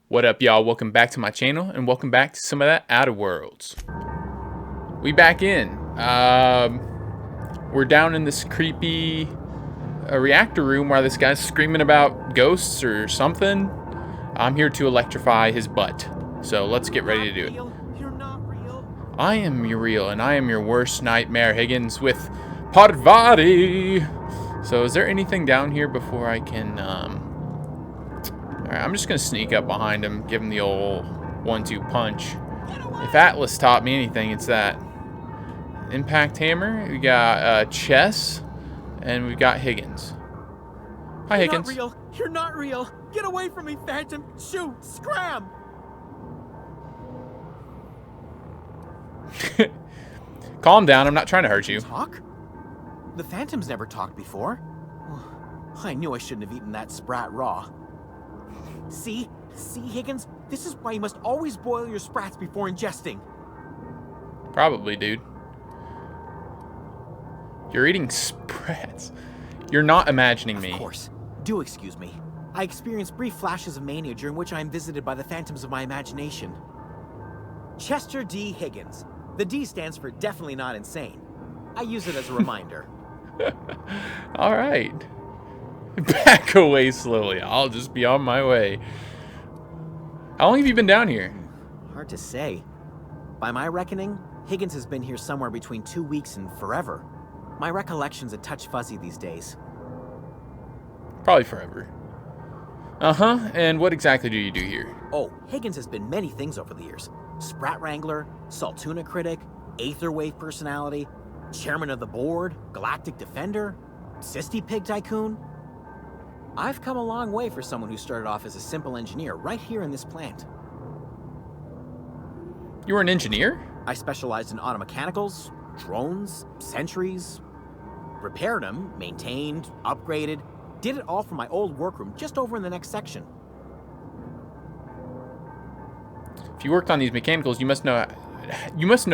What up, y'all? Welcome back to my channel, and welcome back to some of that Outer Worlds. We back in. We're down in this creepy reactor room where this guy's screaming about ghosts or something. I'm here to electrify his butt. So let's get ready to do it. You're not real. I am real, and I am your worst nightmare, Higgins, with Parvati. So is there anything down here before I can... Alright, I'm just going to sneak up behind him, give him the old 1-2 punch. If Atlas taught me anything, it's that. Impact hammer, we got Chess, and we've got Higgins. Hi, Higgins. You're not real. You're not real. Get away from me, Phantom. Shoot. Scram. Calm down, I'm not trying to hurt you. Talk? The Phantom's never talked before. I knew I shouldn't have eaten that sprat raw. See, Higgins? This is why you must always boil your sprats before ingesting. Probably, dude. You're eating sprats. You're not imagining me. Of course. Do excuse me. I experience brief flashes of mania during which I am visited by the phantoms of my imagination. Chester D. Higgins. The D stands for definitely not insane. I use it as a reminder. All right. Back away slowly. I'll just be on my way. How long have you been down here? Hard to say. By my reckoning, Higgins has been here somewhere between 2 weeks and forever. My recollection's a touch fuzzy these days. Probably forever. Uh-huh. And what exactly do you do here? Oh, Higgins has been many things over the years. Sprat Wrangler, Saltuna Critic, Aetherwave Personality, Chairman of the Board, Galactic Defender, Sisty Pig Tycoon. I've come a long way for someone who started off as a simple engineer right here in this plant. You were an engineer? I specialized in automechanicals, drones, sentries, repaired them, maintained, upgraded, did it all from my old workroom just over in the next section. If you worked on these mechanicals, you must know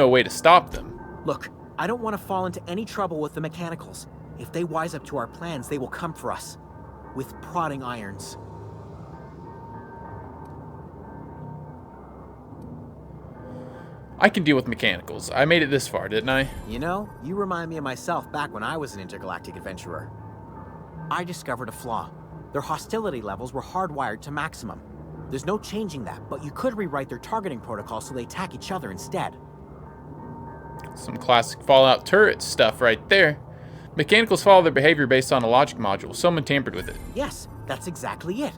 a way to stop them. Look, I don't want to fall into any trouble with the mechanicals. If they wise up to our plans, they will come for us. With prodding irons. I can deal with mechanicals. I made it this far, didn't I? You know, you remind me of myself back when I was an intergalactic adventurer. I discovered a flaw. Their hostility levels were hardwired to maximum. There's no changing that, but you could rewrite their targeting protocol so they attack each other instead. Some classic Fallout turret stuff right there. Mechanicals follow their behavior based on a logic module. Someone tampered with it. Yes, that's exactly it.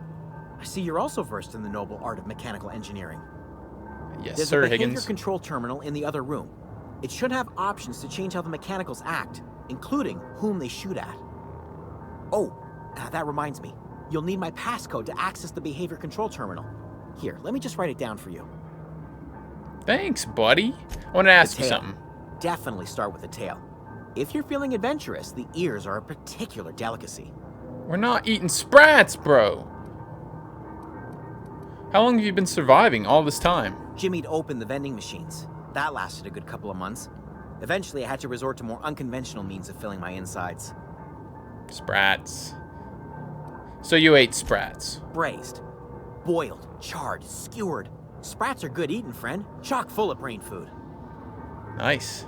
I see you're also versed in the noble art of mechanical engineering. Yes, There's sir, a behavior Higgins. control terminal in the other room. It should have options to change how the mechanicals act, including whom they shoot at. Oh, that reminds me. You'll need my passcode to access the behavior control terminal. Here, let me just write it down for you. Thanks, buddy. I want to ask you something. Definitely start with the tail. If you're feeling adventurous, the ears are a particular delicacy. We're not eating sprats, bro. How long have you been surviving all this time? Jimmy'd opened the vending machines. That lasted a good couple of months. Eventually, I had to resort to more unconventional means of filling my insides. Sprats. So you ate sprats. Braised, boiled, charred, skewered. Sprats are good eating, friend. Chock full of brain food. Nice.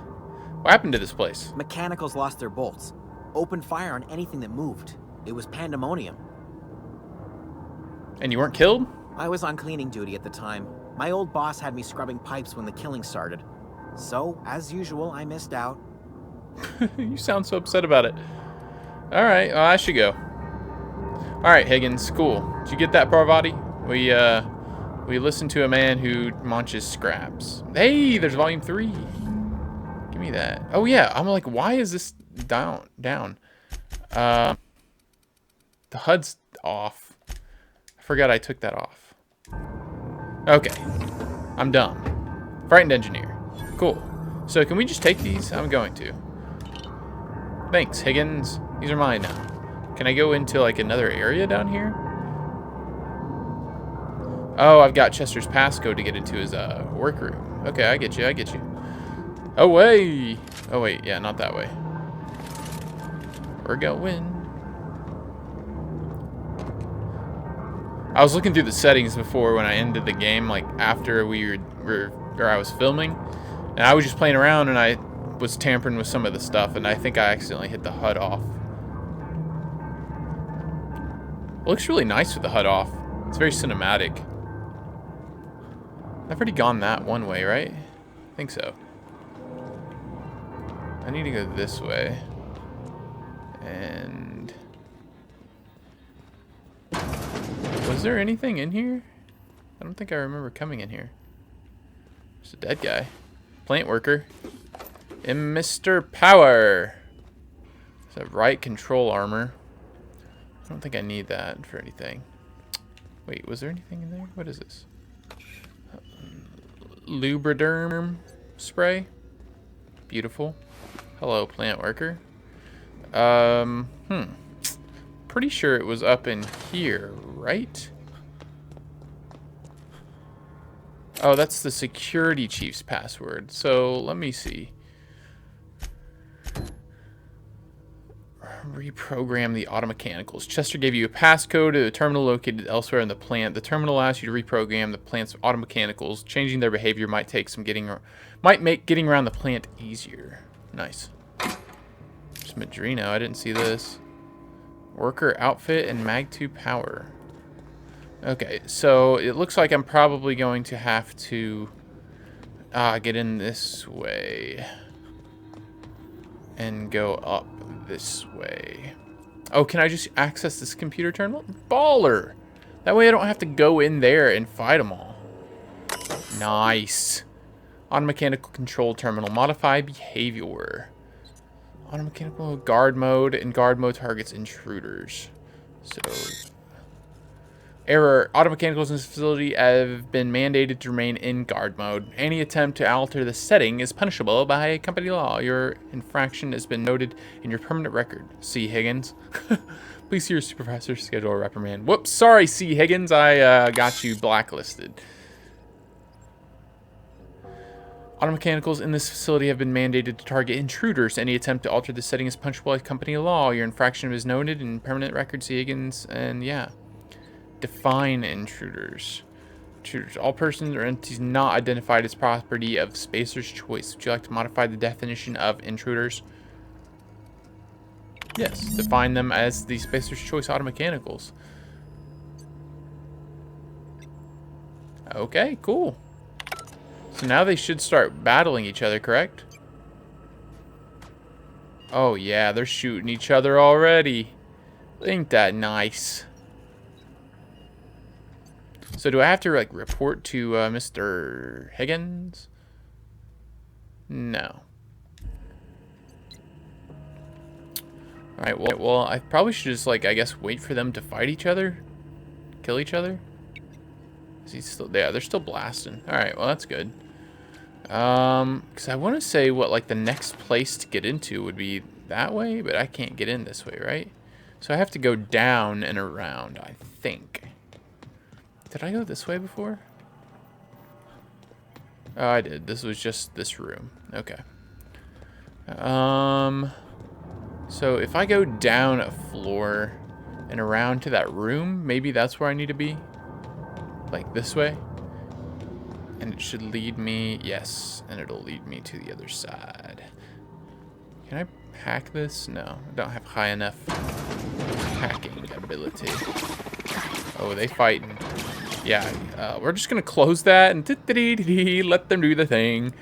What happened to this place? Mechanicals lost their bolts. Opened fire on anything that moved. It was pandemonium. And you weren't killed? I was on cleaning duty at the time. My old boss had me scrubbing pipes when the killing started. So, as usual, I missed out. You sound so upset about it. Alright, well, I should go. Alright, Higgins, cool. Did you get that, Parvati? We listened to a man who munches scraps. Hey, there's volume 3. Give me that. Oh yeah, I'm like, why is this down? The HUD's off. I forgot I took that off. Okay, I'm done. Frightened engineer. Cool. So can we just take these? I'm going to. Thanks, Higgins. These are mine now. Can I go into like another area down here? Oh, I've got Chester's passcode to get into his workroom. Okay, I get you. Away! Oh wait, yeah, not that way. We're going. I was looking through the settings before when I ended the game, like after I was filming, and I was just playing around and I was tampering with some of the stuff, and I think I accidentally hit the HUD off. It looks really nice with the HUD off. It's very cinematic. I've already gone that one way, right? I think so. I need to go this way. And... was there anything in here? I don't think I remember coming in here. There's a dead guy. Plant worker. And Mr. Power. It's a right control armor. I don't think I need that for anything. Wait, was there anything in there? What is this? Lubriderm spray. Beautiful. Hello, plant worker. Pretty sure it was up in here, right? Oh, that's the security chief's password. So, let me see. Reprogram the auto mechanicals. Chester gave you a passcode to a terminal located elsewhere in the plant. The terminal allows you to reprogram the plant's auto mechanicals. Changing their behavior might make getting around the plant easier. Nice. There's Madrino. I didn't see this. Worker outfit and Mag 2 power. Okay, so it looks like I'm probably going to have to get in this way and go up this way. Oh, can I just access this computer terminal? Baller! That way I don't have to go in there and fight them all. Nice. Automechanical control terminal. Modify behavior. Automechanical guard mode, and guard mode targets intruders. So... error. Automechanicals in this facility have been mandated to remain in guard mode. Any attempt to alter the setting is punishable by company law. Your infraction has been noted in your permanent record. C. Higgins. Please see your supervisor to schedule a reprimand. Whoops. Sorry, C. Higgins. I got you blacklisted. Automechanicals in this facility have been mandated to target intruders. Any attempt to alter the setting is punishable by company law. Your infraction is noted in permanent record. C. Higgins. And yeah. Define intruders. Intruders. All persons or entities not identified as property of Spacer's choice. Would you like to modify the definition of intruders? Yes. Define them as the Spacer's choice automechanicals. Okay, cool. So now they should start battling each other, correct? Oh yeah, they're shooting each other already. Ain't that nice? So do I have to like report to Mr. Higgins? No. Alright, well, I probably should just like, I guess, wait for them to fight each other? Kill each other? Is he still, yeah, they're still blasting. Alright, well, that's good. Because I want to say what, like, the next place to get into would be that way, but I can't get in this way, right? So I have to go down and around, I think. Did I go this way before? Oh, I did. This was just this room. Okay. So if I go down a floor and around to that room, maybe that's where I need to be? Like this way? And it should lead me, yes, and it'll lead me to the other side. Can I hack this? No, I don't have high enough hacking ability. Oh, they fighting. Yeah, we're just gonna close that and let them do the thing.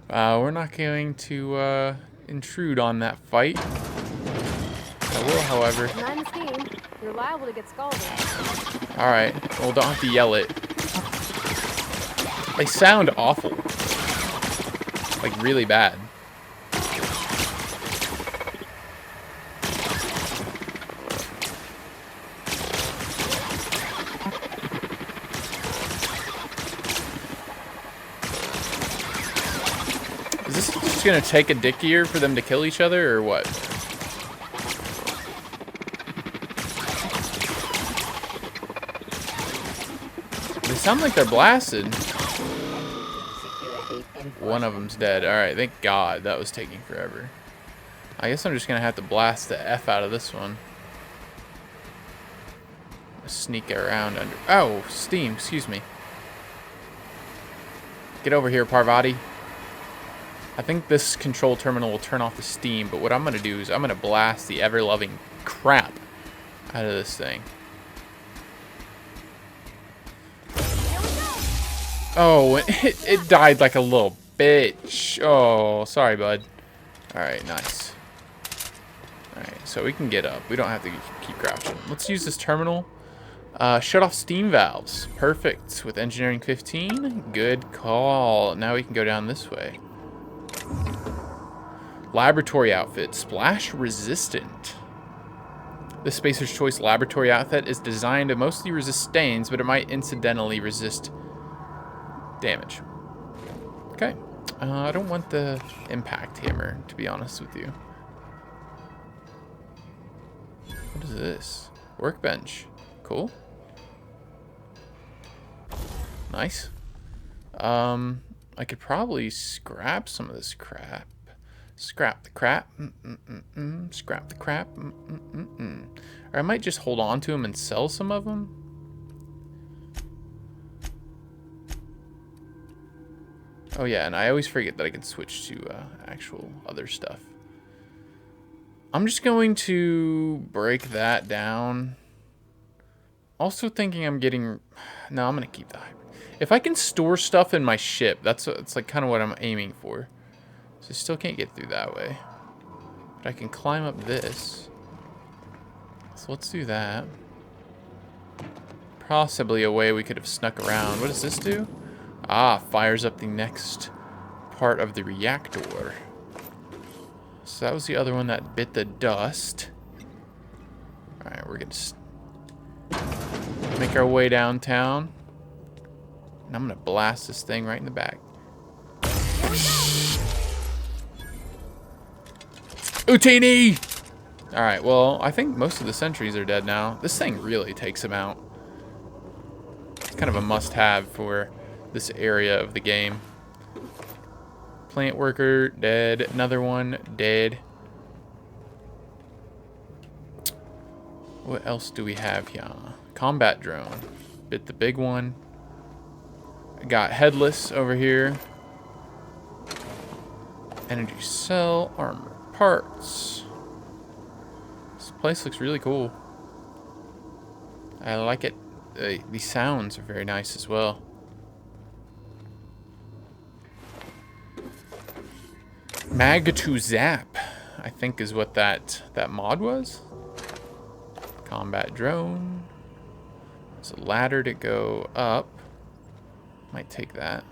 We're not going to intrude on that fight. I will, however. You're liable to get scalded. All right, well, don't have to yell it. They sound awful. Like, really bad. Is this just gonna take a dick year for them to kill each other, or what? They sound like they're blasted. One of them's dead. Alright, thank God. That was taking forever. I guess I'm just gonna have to blast the F out of this one. Sneak around under. Oh, steam. Excuse me. Get over here, Parvati. I think this control terminal will turn off the steam, but what I'm going to do is I'm going to blast the ever-loving crap out of this thing. Oh, it died like a little bitch. Oh, sorry, bud. Alright, nice. Alright, so we can get up. We don't have to keep crouching. Let's use this terminal. Shut off steam valves. Perfect. With engineering 15. Good call. Now we can go down this way. Laboratory outfit. Splash resistant. The Spacer's Choice laboratory outfit is designed to mostly resist stains, but it might incidentally resist damage. Okay. I don't want the impact hammer, to be honest with you. What is this? Workbench. Cool. Nice. I could probably scrap some of this crap. Scrap the crap. Scrap the crap. Or I might just hold on to them and sell some of them. Oh yeah, and I always forget that I can switch to actual other stuff. I'm just going to break that down. Also thinking I'm getting... No, I'm going to keep the hybrid. If I can store stuff in my ship, that's like kind of what I'm aiming for. So I still can't get through that way. But I can climb up this. So let's do that. Possibly a way we could have snuck around. What does this do? Ah, fires up the next part of the reactor. So that was the other one that bit the dust. Alright, we're going to make our way downtown. And I'm going to blast this thing right in the back. Utini! Alright, well, I think most of the sentries are dead now. This thing really takes them out. It's kind of a must-have for this area of the game. Plant worker, dead. Another one, dead. What else do we have here? Combat drone. Bit the big one. I got headless over here. Energy cell, armor parts. This place looks really cool. I like it. The sounds are very nice as well. Mag to zap, I think is what that mod was. Combat drone. There's a ladder to go up. Might take that.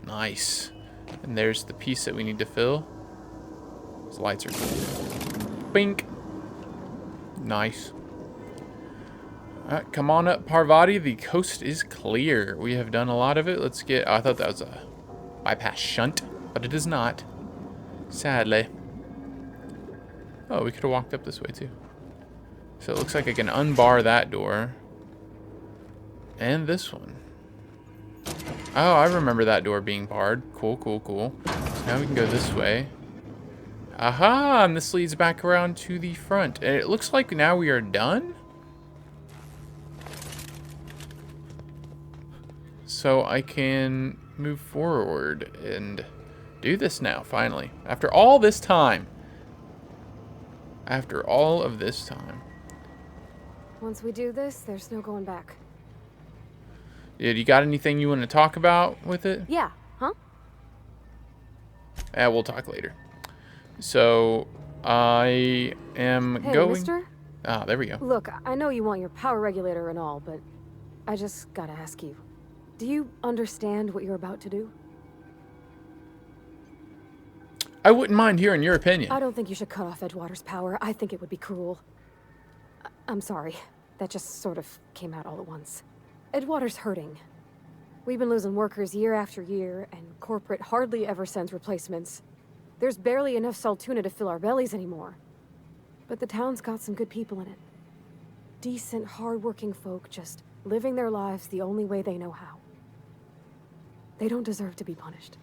Nice. And there's the piece that we need to fill. Those lights are cool. Bink. Nice. Alright, come on up, Parvati. The coast is clear. We have done a lot of it. Let's get... Oh, I thought that was a bypass shunt, but it is not. Sadly. Oh, we could have walked up this way too. So it looks like I can unbar that door. And this one. Oh, I remember that door being barred. Cool, cool, cool. So now we can go this way. Aha! And this leads back around to the front. And it looks like now we are done. So I can move forward and do this now, finally. After all this time. After all of this time. Once we do this, there's no going back. Yeah, you got anything you want to talk about with it? Yeah, huh? We'll talk later. So, I am Hey, going... mister? Ah, there we go. Look, I know you want your power regulator and all, but I just gotta ask you. Do you understand what you're about to do? I wouldn't mind hearing your opinion. I don't think you should cut off Edgewater's power. I think it would be cruel. I'm sorry. That just sort of came out all at once. Edgewater's hurting. We've been losing workers year after year, and corporate hardly ever sends replacements. There's barely enough Saltuna to fill our bellies anymore. But the town's got some good people in it. Decent, hard-working folk just living their lives the only way they know how. They don't deserve to be punished.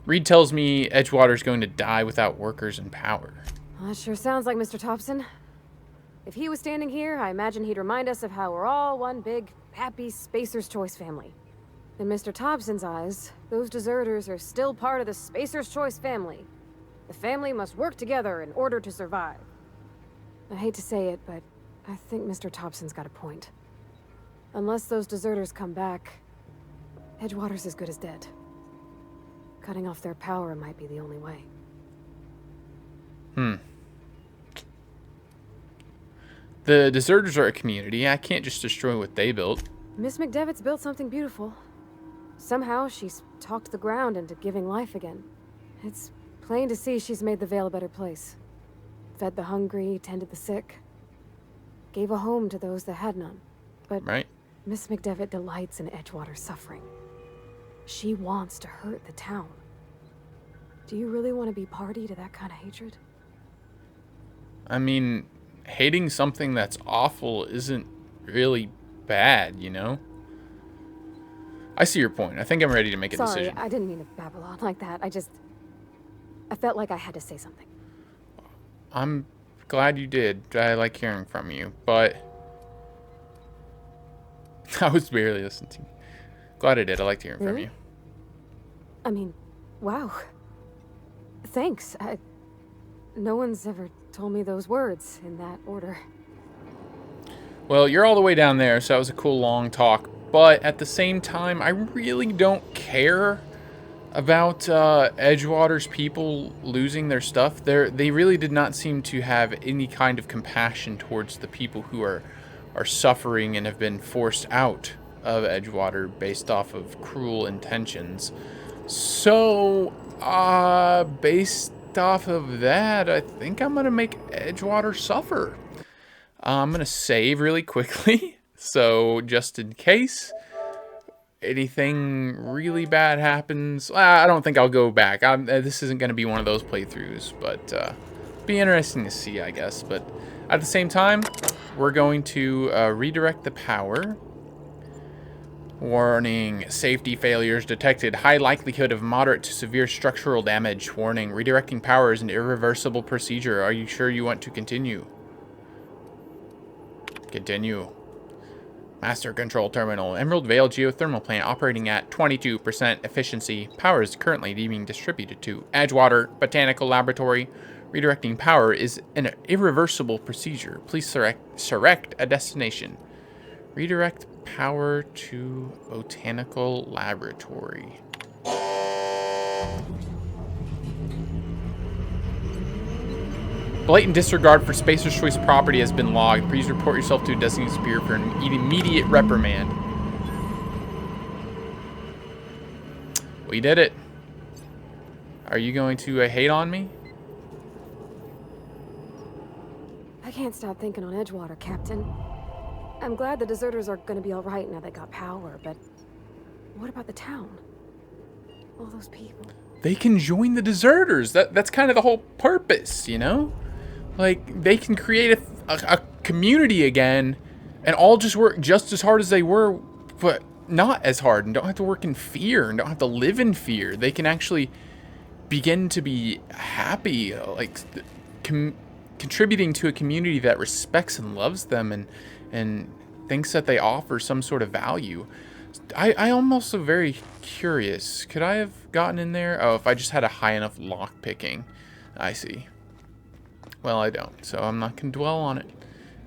Reed tells me Edgewater's going to die without workers and power. Well, that sure sounds like Mr. Thompson. If he was standing here, I imagine he'd remind us of how we're all one big, happy Spacer's Choice family. In Mr. Thompson's eyes, those deserters are still part of the Spacer's Choice family. The family must work together in order to survive. I hate to say it, but I think Mr. Thompson's got a point. Unless those deserters come back, Edgewater's as good as dead. Cutting off their power might be the only way. The deserters are a community. I can't just destroy what they built. Miss McDevitt's built something beautiful. Somehow she's talked the ground into giving life again. It's plain to see she's made the Vale a better place. Fed the hungry, tended the sick. Gave a home to those that had none. But Right? Miss McDevitt delights in Edgewater's suffering. She wants to hurt the town. Do you really want to be party to that kind of hatred? I mean, hating something that's awful isn't really bad, you know? I see your point. I think I'm ready to make a Sorry, decision. I didn't mean to babble on like that. I felt like I had to say something. I'm glad you did. I like hearing from you, but I was barely listening to you. Glad I did. I liked hearing from Really? you. I mean, wow. Thanks. No one's ever told me those words in that order. Well, you're all the way down there, so that was a cool long talk. But at the same time, I really don't care about Edgewater's people losing their stuff. They really did not seem to have any kind of compassion towards the people who are suffering and have been forced out of Edgewater based off of cruel intentions. So, based off of that, I think I'm going to make Edgewater suffer. I'm going to save really quickly. So, just in case anything really bad happens, I don't think I'll go back. This isn't going to be one of those playthroughs, but be interesting to see, I guess. But at the same time, we're going to redirect the power. Warning, safety failures detected. High likelihood of moderate to severe structural damage. Warning, redirecting power is an irreversible procedure. Are you sure you want to continue? Continue. Master Control Terminal. Emerald Vale Geothermal Plant operating at 22% efficiency. Power is currently being distributed to Edgewater Botanical Laboratory. Redirecting power is an irreversible procedure. Please select a destination. Redirect power to Botanical Laboratory. Blatant disregard for Spacer's Choice property has been logged. Please report yourself to a designated superior for an immediate reprimand. We did it. Are you going to hate on me? I can't stop thinking on Edgewater, Captain. I'm glad the deserters are gonna be alright now they got power, but what about the town? All those people. They can join the deserters. That's kind of the whole purpose, you know? Like, they can create a community again and all just work just as hard as they were, but not as hard, and don't have to work in fear and don't have to live in fear. They can actually begin to be happy, like contributing to a community that respects and loves them and thinks that they offer some sort of value. I almost am very curious. Could I have gotten in there? Oh, if I just had a high enough lock picking. I see. Well, I don't, so I'm not going to dwell on it.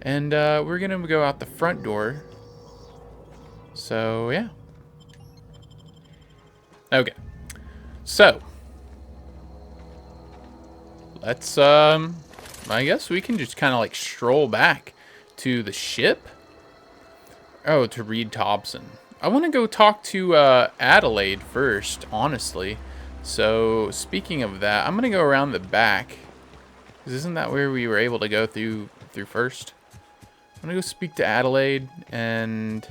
And we're going to go out the front door. So, yeah. Okay. So, let's, I guess we can just kind of like stroll back to the ship. Oh, to Reed Thompson. I want to go talk to Adelaide first, honestly. So, speaking of that, I'm going to go around the back. 'Cause isn't that where we were able to go through first? I'm going to go speak to Adelaide and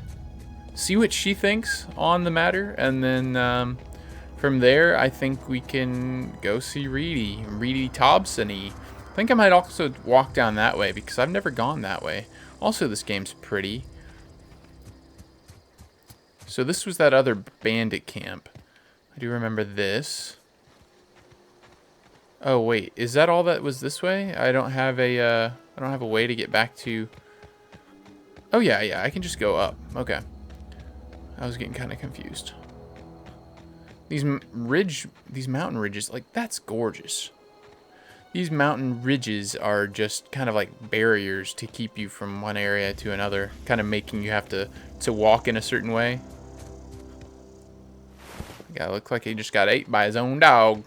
see what she thinks on the matter. And then from there, I think we can go see Reedy Thompson-y. I think I might also walk down that way because I've never gone that way. Also, this game's pretty. So this was that other bandit camp. I do remember this. Oh wait, is that all that was this way? I don't have a way to get back to. Oh yeah, I can just go up. Okay. I was getting kind of confused. These mountain ridges, like that's gorgeous. These mountain ridges are just kind of like barriers to keep you from one area to another, kind of making you have to walk in a certain way. Guy looks like he just got ate by his own dog.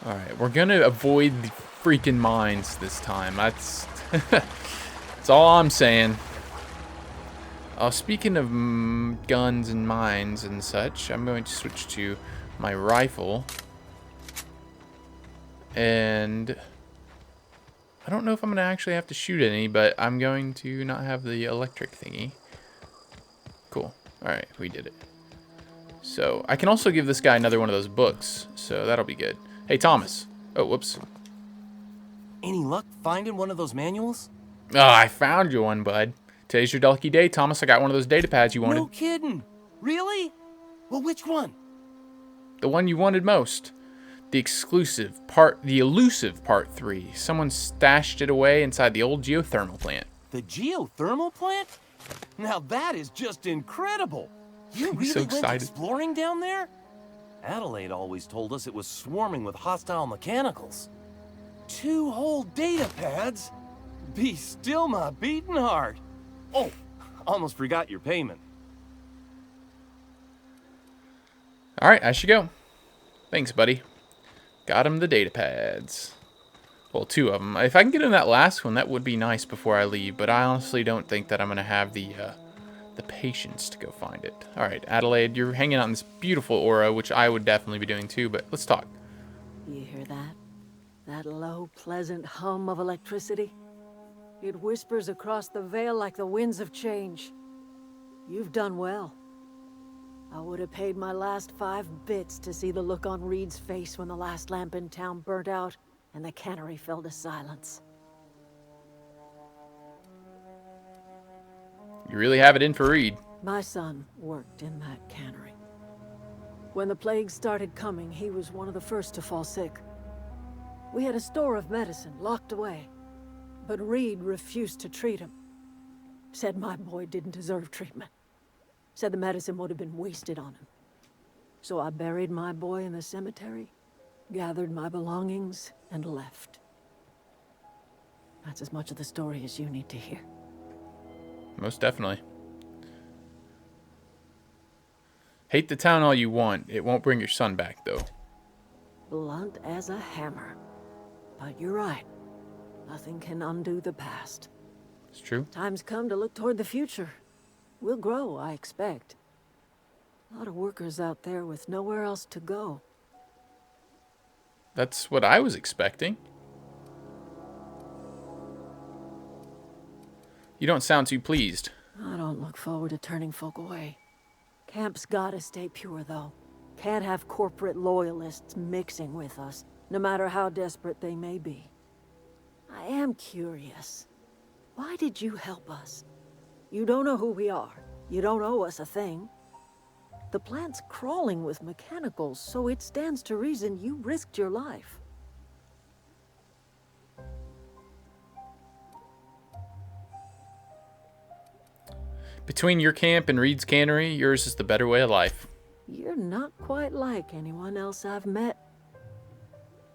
Alright, we're gonna avoid the freaking mines this time. That's that's all I'm saying. Speaking of guns and mines and such, I'm going to switch to my rifle. And I don't know if I'm going to actually have to shoot any, but I'm going to not have the electric thingy. Cool. Alright, we did it. So, I can also give this guy another one of those books, so that'll be good. Hey, Thomas. Oh, whoops. Any luck finding one of those manuals? Oh, I found you one, bud. Today's your lucky day, Thomas. I got one of those data pads you wanted. No kidding. Really? Well, which one? The one you wanted most. The elusive part 3. Someone stashed it away inside the old geothermal plant. The geothermal plant? Now that is just incredible. You really so went excited. exploring down there? Adelaide always told us it was swarming with hostile mechanicals. 2 whole data pads? Be still my beating heart. Oh, almost forgot your payment. Alright, I should go. Thanks, buddy. Got him the data pads. Well, 2 of them. If I can get in that last one, that would be nice before I leave, but I honestly don't think that I'm going to have the patience to go find it. Alright, Adelaide, you're hanging out in this beautiful aura, which I would definitely be doing too, but let's talk. You hear that? That low, pleasant hum of electricity? It whispers across the Vale like the winds of change. You've done well. I would have paid my last 5 bits to see the look on Reed's face when the last lamp in town burnt out and the cannery fell to silence. You really have it in for Reed. My son worked in that cannery. When the plague started coming, he was one of the first to fall sick. We had a store of medicine locked away, but Reed refused to treat him. Said my boy didn't deserve treatment. Said the medicine would have been wasted on him. So I buried my boy in the cemetery, gathered my belongings, and left. That's as much of the story as you need to hear. Most definitely. Hate the town all you want. It won't bring your son back, though. Blunt as a hammer. But you're right. Nothing can undo the past. It's true. Time's come to look toward the future. We'll grow, I expect. A lot of workers out there with nowhere else to go. That's what I was expecting. You don't sound too pleased. I don't look forward to turning folk away. Camp's gotta stay pure, though. Can't have corporate loyalists mixing with us, no matter how desperate they may be. I am curious. Why did you help us? You don't know who we are. You don't owe us a thing. The plant's crawling with mechanicals, so it stands to reason you risked your life. Between your camp and Reed's cannery, yours is the better way of life. You're not quite like anyone else I've met.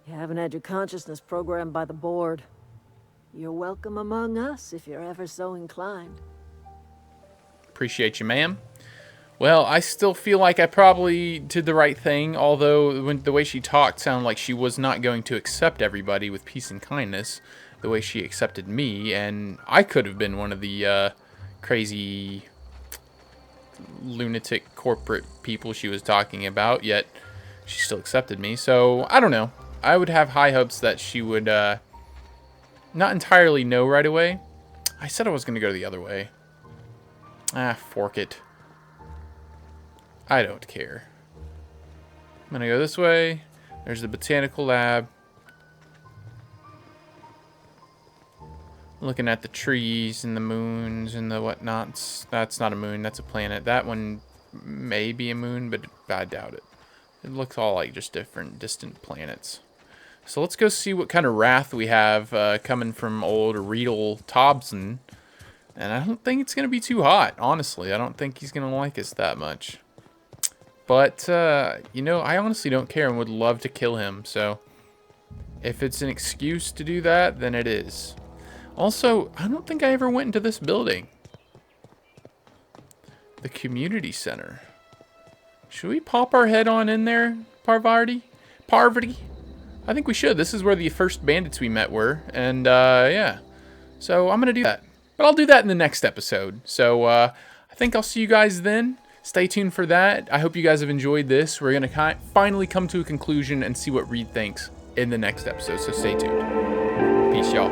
You haven't had your consciousness programmed by the board. You're welcome among us if you're ever so inclined. Appreciate you, ma'am. Well, I still feel like I probably did the right thing, although the way she talked sounded like she was not going to accept everybody with peace and kindness the way she accepted me, and I could have been one of the crazy lunatic corporate people she was talking about, yet she still accepted me. So, I don't know. I would have high hopes that she would not entirely know right away. I said I was going to go the other way. Ah, fork it. I don't care. I'm going to go this way. There's the botanical lab. Looking at the trees and the moons and the whatnots. That's not a moon, that's a planet. That one may be a moon, but I doubt it. It looks all like just different distant planets. So let's go see what kind of wrath we have coming from old Riedel Thompson. And I don't think it's going to be too hot, honestly. I don't think he's going to like us that much. But, you know, I honestly don't care and would love to kill him. So if it's an excuse to do that, then it is. Also, I don't think I ever went into this building. The community center. Should we pop our head on in there, Parvati? I think we should. This is where the first bandits we met were. And, yeah. So I'm going to do that. But I'll do that in the next episode. So, I think I'll see you guys then. Stay tuned for that. I hope you guys have enjoyed this. We're going to finally come to a conclusion and see what Reed thinks in the next episode. So stay tuned. Peace, y'all.